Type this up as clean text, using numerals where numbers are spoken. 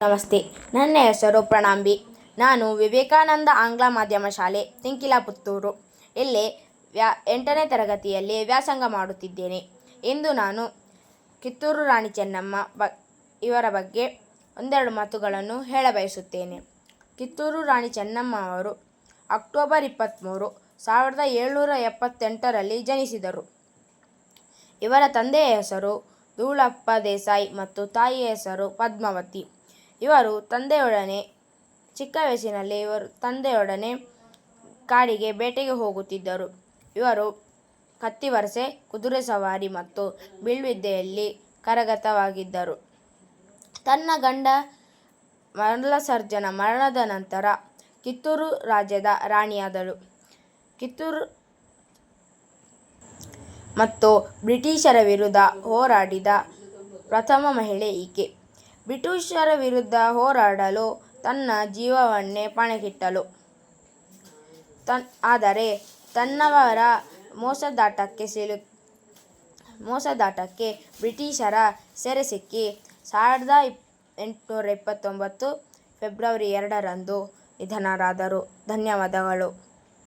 ನಮಸ್ತೆ. ನನ್ನ ಹೆಸರು ಪ್ರಣಾಂಬಿ. ನಾನು ವಿವೇಕಾನಂದ ಆಂಗ್ಲ ಮಾಧ್ಯಮ ಶಾಲೆ, ತಿಂಕಿಲ, ಪುತ್ತೂರು ಇಲ್ಲಿ 8ನೇ ತರಗತಿಯಲ್ಲಿ ವ್ಯಾಸಂಗ ಮಾಡುತ್ತಿದ್ದೇನೆ. ಇಂದು ನಾನು ಕಿತ್ತೂರು ರಾಣಿ ಚೆನ್ನಮ್ಮ ಇವರ ಬಗ್ಗೆ ಒಂದೆರಡು ಮಾತುಗಳನ್ನು ಹೇಳಬಯಸುತ್ತೇನೆ. ಕಿತ್ತೂರು ರಾಣಿ ಚೆನ್ನಮ್ಮ ಅವರು ಅಕ್ಟೋಬರ್ 23, 1778ರಲ್ಲಿ ಜನಿಸಿದರು. ಇವರ ತಂದೆಯ ಹೆಸರು ಧೂಳಪ್ಪ ದೇಸಾಯಿ ಮತ್ತು ತಾಯಿಯ ಹೆಸರು ಪದ್ಮಾವತಿ. ಇವರು ಚಿಕ್ಕ ವಯಸ್ಸಿನಲ್ಲಿ ತಂದೆಯೊಡನೆ ಕಾಡಿಗೆ ಬೇಟೆಗೆ ಹೋಗುತ್ತಿದ್ದರು. ಇವರು ಕತ್ತಿವರಸೆ, ಕುದುರೆ ಸವಾರಿ ಮತ್ತು ಬಿಲ್ವಿದ್ಯೆಯಲ್ಲಿ ಕರಗತವಾಗಿದ್ದರು. ತನ್ನ ಗಂಡ ಮಲ್ಲಸರ್ಜನ ಮರಣದ ನಂತರ ಕಿತ್ತೂರು ರಾಜ್ಯದ ರಾಣಿಯಾದಳು. ಕಿತ್ತೂರು ಮತ್ತು ಬ್ರಿಟಿಷರ ವಿರುದ್ಧ ಹೋರಾಡಿದ ಪ್ರಥಮ ಮಹಿಳೆ ಈಕೆ. ಬ್ರಿಟಿಷರ ವಿರುದ್ಧ ಹೋರಾಡಲು ತನ್ನ ಜೀವವನ್ನೇ ಪಣಕ್ಕಿಟ್ಟಳು. ಆದರೆ ತನ್ನವರ ಮೋಸದಾಟಕ್ಕೆ ಬ್ರಿಟಿಷರ ಸೆರೆ ಸಿಕ್ಕಿ 1829 ಫೆಬ್ರವರಿ 2ರಂದು ನಿಧನರಾದರು. ಧನ್ಯವಾದಗಳು.